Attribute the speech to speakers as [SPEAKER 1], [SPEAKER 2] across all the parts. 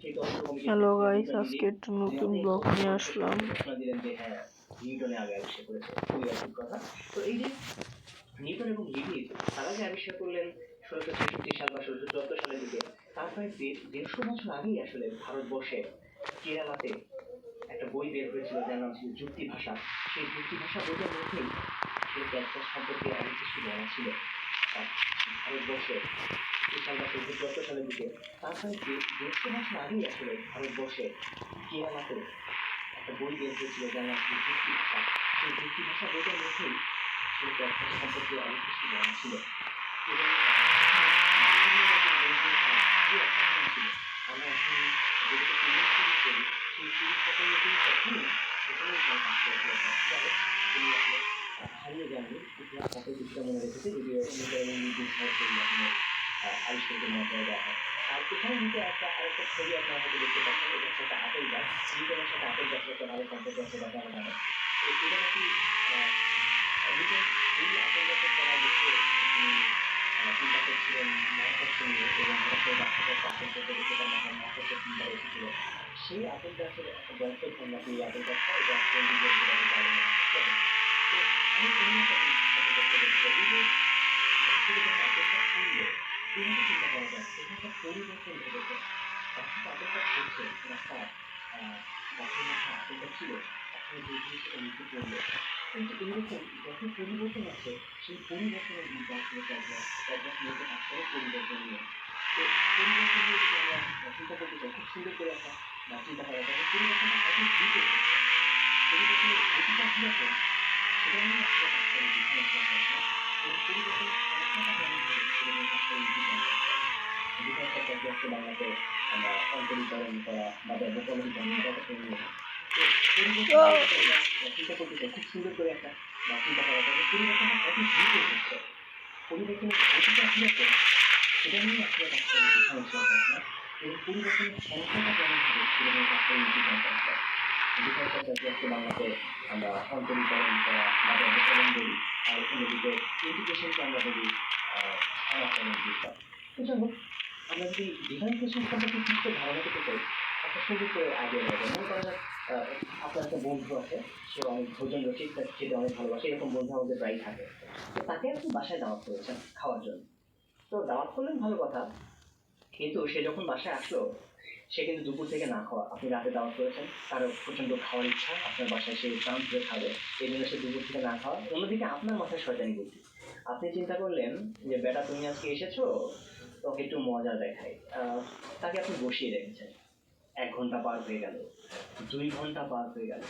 [SPEAKER 1] Hello guys, আজকে একটা নতুন ব্লগ নিয়ে আসলাম।
[SPEAKER 2] নিউটনে আগে আবিষ্কার করেছে, খুবই অদ্ভুত কথা। তো এই যে নিউটন এবং লিবিড তারা যে আবিষ্কার করলেন 1666 সাল বা 1674 সালের দিকে, তার প্রায় 150 বছর আগেই আসলে ভারতবর্ষে কেরালাতে একটা বই বের হয়েছিল যার নাম ছিল যুক্তি ভাষা। সেই যুক্তি ভাষা বইটার মধ্যেই সেই ক্যালকুলাস সম্পর্কে অনেক কিছু বলা ছিল। ভারতবর্ষে সাল বা 1674 সালের দিকে, তার প্রায় 150 বছর আগেই আসলে ভারতবর্ষে কেরালাতে একটা বই বের হয়েছিল যার নাম ছিল যুক্তি ভাষা। সেই যুক্তি ভাষা বইটার মধ্যেই সেই ক্যালকুলাস সম্পর্কে অনেক কিছু বলা ছিল। এবং আমরা এখন যেটাকে সিরিজ করি, সেই সিরিজ সকলকেই তখনই হারিয়ে যায়নি। ইতিহাস তাকে কিছুটা মনে রেখেছে, যদিও এবং নিজের সাহায্যে আবিষ্কারের মর্যাদা দেওয়া হয়। আর এখানে কিন্তু আরেকটা ছবি আপনারা হয়তো দেখতে পাচ্ছেন, এটা হচ্ছে একটা আপেল গাছ। নিউটনের সাথে আপেল গাছের একটা ভালো সম্পর্ক আছে বা জানা জানে। এটা নাকি নিউটন এই আপেল গাছের তলায় বসে তিনি চিন্তা করছিলেন মহাকর্ষ নিয়ে, এবং সেই গাছটাকে আপেল করতে দেখে তার মাথায় মহাকর্ষের চিন্তা এসেছিল। সেই আপেল গাছের একটা বংশধর নাকি এই আপেল গাছটা, এটা কেন্দ্রীয় যেটাকে জানেন। তো আমি অন্য একটা জিনিস সাথে করতে দেখছি, এই যে গাছটাকে যখন আপেলটা ফুললো, এইভাবে চিন্তা করা যায় এখানে একটা পরিবর্তন ঘটেছে। গাছটা আপেলটা ফুলছে, রাস্তার গাছের মাথায় আপেলটা ছিল, এখন যে জিনিসটা নিচে পড়লো। কিন্তু এইরকম যত পরিবর্তন আছে, সেই পরিবর্তনের দিকটা আসলে ক্যালকুলাস নিতে কাজ করে পরিবর্তন নিয়ে। তো পরিবর্তন নিয়ে যদি আমরা চিন্তা করতে চাই, খুব সুন্দর করে একটা চিন্তা করা যায়, পরিবর্তনটা কত দ্রুত হচ্ছে, পরিবর্তনের গতিটা কীরকম, সেটা নিয়ে আসলে কাজ করে বিজ্ঞানের চর্চা। এবং পরিবর্তনের সংখ্যাটা কেমন হবে সেটা নিয়ে কাজ করে বিজ্ঞান চর্চা। বিজ্ঞান চর্চাকে হচ্ছে বাংলাতে আমরা অন্তরীকরণ করা বা ব্যবকলনীকরণ করাটাকে নিয়ে। তো পরিবর্তন চিন্তা করতে চাই, খুব সুন্দর করে একটা চিন্তা করা যায়, পরিবর্তনটা কত দ্রুত হচ্ছে, পরিবর্তনের গতিটা কীরকম, সেটা নিয়ে আসলে কাজ করে বিজ্ঞানের চর্চা। এবং পরিবর্তনের সংখ্যাটা কেমন হবে সেটা নিয়ে কাজ করে বিজ্ঞান চর্চা। বিজ্ঞান চর্চাকে হচ্ছে বাংলাতে আমরা অন্তরীকরণ করা বা ব্যবকলন বলি, আর অন্যদিকে ইন্টিগ্রেশনকে আমরা বলি সমাকলন বিদ্যা। তো যাই হোক, আমরা যদি ডিফারেন্সিয়েশন সম্পর্কে কিছু ধারণা পেতে চাই, একটা সুন্দর করে আইডিয়া দেওয়া যায়। মনে করা যাক আপনার একটা বন্ধু আছে, সে অনেক ভোজন রসিক, তাকে খেতে অনেক ভালোবাসে, এরকম বন্ধু আমাদের প্রায় থাকে। তো তাকে আপনি বাসায় দাওয়াত করেছেন খাওয়ার জন্য। তো দাওয়াত করলেন ভালো কথা, কিন্তু সে যখন বাসায় আসলো, সে কিন্তু দুপুর থেকে না খাওয়া। আপনি রাতে দাওয়াত করেছেন, তার প্রচন্ড খাওয়ার ইচ্ছা, আপনার বাসায় সে প্রাণ ধরে খাবে, এই জন্য সে দুপুর থেকে না খাওয়া। অন্যদিকে আপনার মাথায় শয়তানি বুদ্ধি, আপনি চিন্তা করলেন যে বেটা তুমি আজকে এসেছো, তোকে একটু মজা দেখাই। তাকে আপনি বসিয়ে রেখেছেন। 1 ঘন্টা পার হয়ে গেল, 2 ঘন্টা পার হয়ে গেল,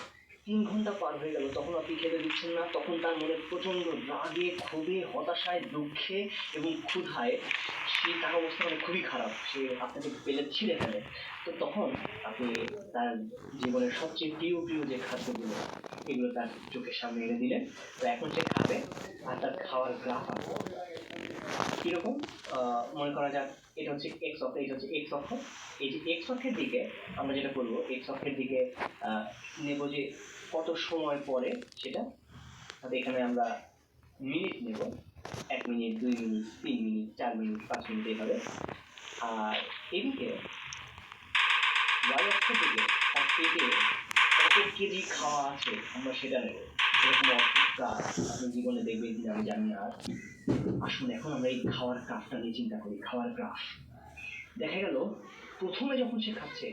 [SPEAKER 2] 3 ঘন্টা পার হয়ে গেল, তখন আপনি খেতে দিচ্ছেন না। তখন তার মনে প্রচন্ড রাগে, ক্ষোভে, হতাশায়, দুঃখে এবং ক্ষুধায় সে, তার অবস্থা মানে খুবই খারাপ, সে আপনাকে পেলে ছিঁড়ে ফেলে। তো তখন আপনি তার জীবনের সবচেয়ে প্রিয় প্রিয় যে খাদ্যগুলো, এগুলো তার চোখের সামনে এনে দিলেন। তো এখন সে খাবে, আর তার খাওয়ার গ্রাফ আঁকবো কিরকম। মনে করা যাক এটা হচ্ছে এক্স অক্ষ, এটা হচ্ছে এক্স অক্ষ। এই যে এক্স অক্ষের দিকে আমরা যেটা করবো, এক্স অক্ষের দিকে নেব যে কত সময় পরে সেটা, তাহলে এখানে আমরা মিনিট নেব, 1 minute, 2 minute, 3 minute, 4 minute, 5 minute, এইভাবে। আর এদিকে ওয়াই অক্ষ থেকে তার পেটে কত কেজি খাওয়া আছে আমরা সেটা নেব। এরকম অদ্ভুত কাজ আপনি জীবনে দেখবেন কিনা আমি জানি না। আর আসুন এখন আমরা এই খাওয়ার গ্রাফটা নিয়ে চিন্তা করি। খাওয়ার গ্রাফ দেখা গেল প্রথমে যখন সে খাচ্ছে,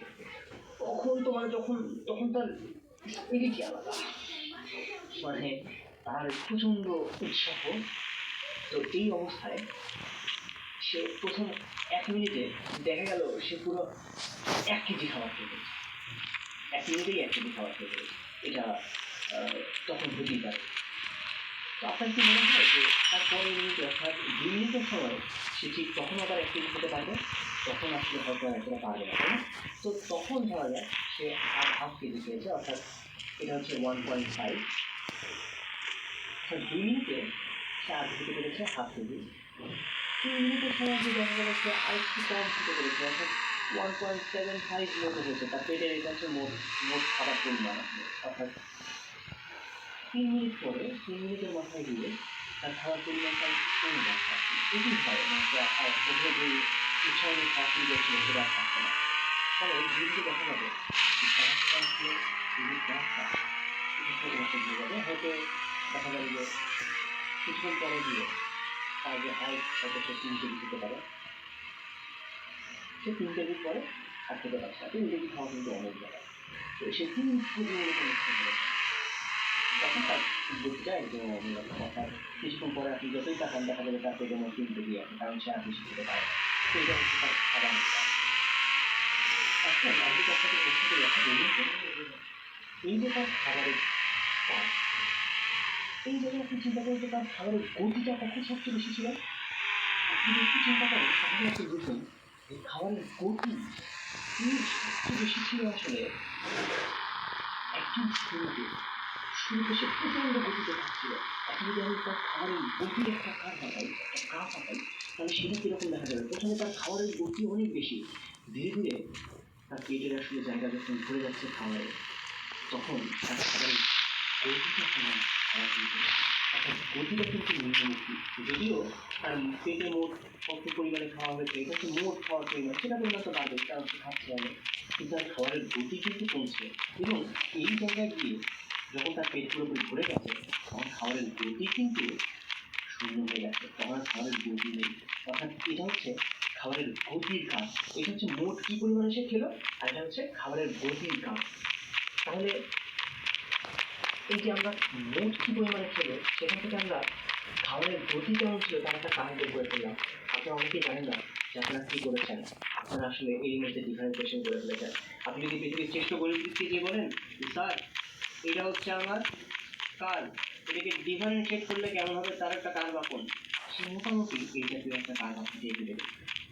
[SPEAKER 2] তখন তখন তার স্পিরিটই আলাদা, মানে তার প্রচন্ড উৎসাহ। তো এই অবস্থায় সে প্রথম 1 মিনিটে দেখা গেল সে পুরো 1 কেজি খাবার খেয়ে ফেলেছে। 1 মিনিটেই 1 কেজি খাবার খেয়ে ফেলেছে। এটা তখন হতেই পারে। তো আপনার কি মনে হয় যে তার 15 মিনিটে, অর্থাৎ 2 মিনিটের সময় সে ঠিক তখন আবার 1 কেজি খেতে পারবে? তখন আসলে হয়তো এতটা পারবে না, তাই না? তো তখন ধরা যায় সে আর হাফ কেজি খেয়েছে, অর্থাৎ এটা হচ্ছে 1.5। অর্থাৎ 2 মিনিটে সে আর খেতে পেরেছে হাফ কেজি। 3 মিনিটের সময় যে দেখা গেল সে আরেকটু কম খেতে পেরেছে, অর্থাৎ 1.75 মতো হয়েছে তার পেটের। এটা হচ্ছে মোট খাবার পরিমাণ। অর্থাৎ 3 মিনিট পরে, 3 মিনিটের মাথায় গিয়ে তার খাওয়ার পরিমাণটা কমে যাচ্ছে। এটি হয় না যে প্রথমে যে উৎসাহ নিয়ে খাওয়া শুরু করছিল সেটা থাকছে না। তাহলে ধীরে ধীরে দেখা যাবে কাজটা আসলে রাস্তা দিয়ে যাবে, হয়তো দেখা যাবে যে কিছুক্ষণ পরে দিয়ে তার যে হাইট হয়তো সে 3 কেজি হতে পারে, সে 3 কেজির পরে আর খেতে পারছে না। 3 কেজি খাওয়া কিন্তু অনেক জায়গায়, তো সে 3 কেজি তখন তার গতিটা একদম অর্থাৎ কিছুক্ষণ পরে আপনি যতই তাকান দেখা যাবে তার পেটের মধ্যে 3 কেজি আছে, কারণ সে আর বেশি খেতে পারে না। তো এটা হচ্ছে তার খাবার। এখন আমি যদি আপনাকে প্রশ্ন করে একটা বলি, এই যে তার খাবারের কাজ, এই জায়গায় আপনি চিন্তা করেন যে তার খাবারের গতিটা কখন সবচেয়ে বেশি ছিল। আপনি একটু চিন্তা করেন, তাহলে আপনি বুঝুন এই খাবারের গতি সবচেয়ে বেশি ছিল আসলে একদম শুরুতে সে প্রচণ্ড গতিতে খাচ্ছিল। এখন যদি আমি তার খাবারের গতির একটা কাজ আঁকাই, তাহলে সেটা কীরকম দেখা যাবে। প্রথমে তার খাবারের গতি অনেক বেশি, ধীরে ধীরে তার পেটের আসলে জায়গা যখন ভরে যাচ্ছে খাবারে, তখন তার খাবারের গতিটা কেমন খাওয়া কিন্তু অর্থাৎ গতিটা কিন্তু নিম্নমুখী। যদিও তার পেটে মোট কত পরিমাণে খাওয়া হয়েছে, এটা হচ্ছে মোট খাওয়ার পরিমাণ, সেটা পরিমাণ তো বাড়বে, কারণ সে খাচ্ছে অনেক, কিন্তু তার খাবারের গতি কিন্তু কমছে। এবং এই জায়গায় গিয়ে যখন তার পেট পুরোপুরি ভরে গেছে, তখন খাবারের গতি কিন্তু শূন্য হয়ে গেছে, তখন খাবারের গতি নেই। অর্থাৎ এটা হচ্ছে খাবারের গতির কাজ। এটা হচ্ছে মোট কি পরিমাণে সে খেলো, আর এটা হচ্ছে খাবারের গতির কাজ। তাহলে এই যে আমরা মোট কি পরিমাণে খেলো, সেখান থেকে আমরা খাবারের গতি কেমন ছিল তার একটা কাজ বের করে ফেললাম। আপনারা অনেকেই জানেন না যে আপনারা কি করেছেন, আপনারা আসলে এই মধ্যে ডিফারেন্সিয়েশন করে ফেলেছেন। আপনি যদি পৃথিবীর চেষ্টা করে দিতে গিয়ে বলেন স্যার এটা হচ্ছে আমার কার, এটাকে ডিফারেন্সিয়েট করলে কেমন হবে তার একটা কার বাপন, সে মোটামুটি এই জাতীয় একটা কার বাপন দিয়ে দেবে।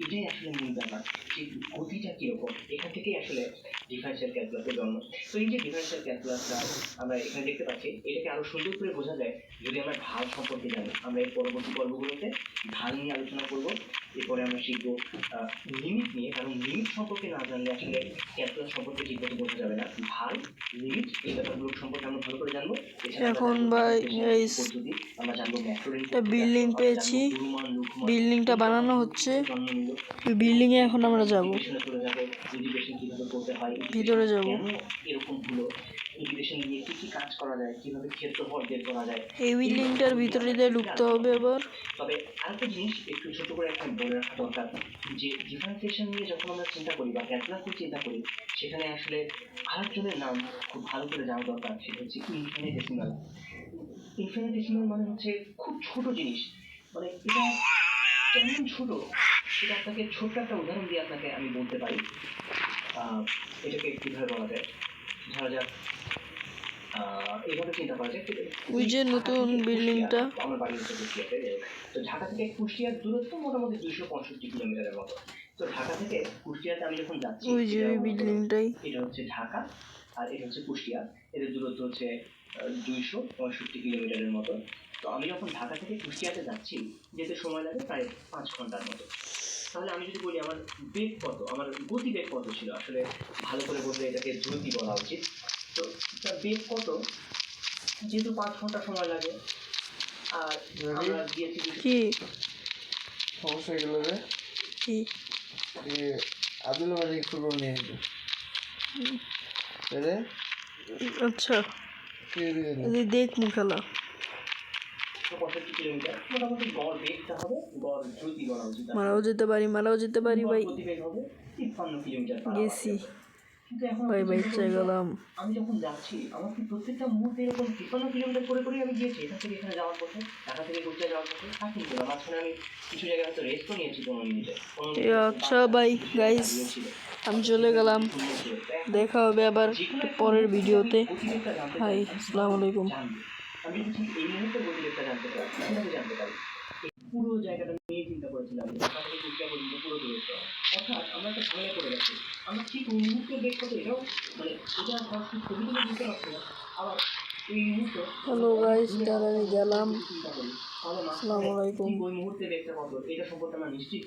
[SPEAKER 2] এটাই আসলে মূল ব্যাপার, যে গতিটা কীরকম, এখান থেকেই আসলে ডিফারেন্সিয়াল ক্যালকুলাসের জন্ম। তো এই যে ডিফারেন্সিয়াল ক্যালকুলাসটা আমরা এখানে দেখতে পাচ্ছি, এটাকে আরও সুন্দর করে বোঝা যায় যদি আমরা ঢাল সম্পর্কে জানি। আমরা এই পরবর্তী পর্বগুলোতে ঢাল নিয়ে আলোচনা করব, এরপরে আমরা শিখবো লিমিট নিয়ে, কারণ লিমিট সম্পর্কে না জানলে আসলে ক্যালকুলাস সম্পর্কে ঠিক মতো বোঝা যাবে না। ঢাল, লিমিট এই ব্যাপারগুলো সম্পর্কে আমরা ভালো করে জানবো।
[SPEAKER 1] এখন ভাই
[SPEAKER 2] আমরা জানবো
[SPEAKER 1] বিল্ডিং পেয়েছি, বিল্ডিংটা বানানো হচ্ছে, বিল্ডিং এ এখন আমরা যাব, ভিতরে যাব।
[SPEAKER 2] এরকম হলো ইরিগেশন নিয়ে কি কি কাজ করা যায়, কিভাবে ক্ষেত্রফল বের করা যায়,
[SPEAKER 1] এই বিল্ডিংটার ভিতরে দিয়ে ঢুকতে হবে আবার।
[SPEAKER 2] তবে আরেকটা জিনিস একটু ছোট করে একটা বলে রাখা দরকার, যে ডিফারেন্সিয়েশন নিয়ে যখন আমরা চিন্তা করি বা ক্যালকুলাস নিয়ে চিন্তা করি, সেখানে আসলে আরেকজনের নাম খুব ভালো করে জানা দরকার, সেটা হচ্ছে ইনফিনিটেসিমাল। ইনফিনিটেসিমাল মানে হচ্ছে খুব ছোট জিনিস, মানে এটা কেমন ছোট সেটা আপনাকে ছোট্ট একটা উদাহরণ দিয়ে আপনাকে আমি বলতে পারি। এটাকে কীভাবে বলা যায়, ধরা যাক এইভাবে চিন্তা করা যায়,
[SPEAKER 1] ওই যে নতুন বিল্ডিংটা,
[SPEAKER 2] আমার বাড়ি হচ্ছে কুষ্টিয়াতে। তো ঢাকা থেকে কুষ্টিয়ার দূরত্ব মোটামুটি 265 কিলোমিটারের মতো। তো ঢাকা থেকে কুষ্টিয়াতে আমি যখন যাচ্ছি,
[SPEAKER 1] ওই যে ওই বিল্ডিংটাই,
[SPEAKER 2] এটা হচ্ছে ঢাকা আর এটা হচ্ছে কুষ্টিয়া, এদের দূরত্ব হচ্ছে 265 কিলোমিটারের মতো। তো আমি যখন ঢাকা থেকে কুষ্টিয়াতে যাচ্ছি, যেতে সময় লাগে প্রায় 5 ঘন্টার মতো। তাহলে আমি যদি বলি আমার বেগ কত, আমার গতি বেগ কত ছিল, আসলে ভালো করে বললে এটাকে দ্রুতি বলা উচিত। তো তার বেগ কত, যেহেতু 5 ঘন্টা সময় লাগে, আর আমরা গিয়েছি
[SPEAKER 1] কি
[SPEAKER 3] সমস্যা গেল রে,
[SPEAKER 1] কি
[SPEAKER 3] আব্দুল মালিক ফুটবল নিয়ে রে।
[SPEAKER 1] আচ্ছা দেখ খেলা
[SPEAKER 2] 65 কিলোমিটার মোটামুটি গড় বেগটা হবে, গড় দ্রুতি বলা উচিত,
[SPEAKER 1] মারাও যেতে পারি ভাই।
[SPEAKER 2] গতিবেগ হবে 53 কিলোমিটার।
[SPEAKER 1] গেছি
[SPEAKER 2] কিন্তু এখন
[SPEAKER 1] ভাই গেলাম।
[SPEAKER 2] আমি যখন যাচ্ছি আমার কি প্রত্যেকটা মুহূর্তে এরকম 53 কিলোমিটার করে করে আমি গিয়েছি এখান থেকে এখানে যাওয়ার পথে, ঢাকা থেকে কুষ্টিয়া যাওয়ার পথে, তা কিন্তু না, মাঝখানে আমি কিছু জায়গায় হয়তো রেস্টও নিয়েছি 15 মিনিটে।
[SPEAKER 1] আচ্ছা ভাই গাইস, আমি চলে গেলাম, দেখা হবে আবার পরের ভিডিওতে। হাই, আসসালামু আলাইকুম।
[SPEAKER 2] আমি যদি এই মুহূর্তে গতিবেগটা জানতে পারি, কিভাবে জানতে পারি, পুরো জায়গাটা নিয়ে চিন্তা করেছিলাম, ঢাকা থেকে কুষ্টিয়া পর্যন্ত পুরো দূরত্ব। অর্থাৎ আমরা একটা ঝামেলা করে গেছি, আমরা ঠিক ওই মুহূর্তে বেগ কত এটাও মানে এটা সবকিছু ছবি তুলে বুঝতে পারছি না। আবার এই মুহূর্তে
[SPEAKER 1] হ্যালো গাইস, তাহলে আমি গেলাম,
[SPEAKER 2] চিন্তা করি, তাহলে
[SPEAKER 1] আসসালামু আলাইকুম।
[SPEAKER 2] ওই মুহূর্তে বেগটা কত এটা সম্পর্কে আমরা নিশ্চিত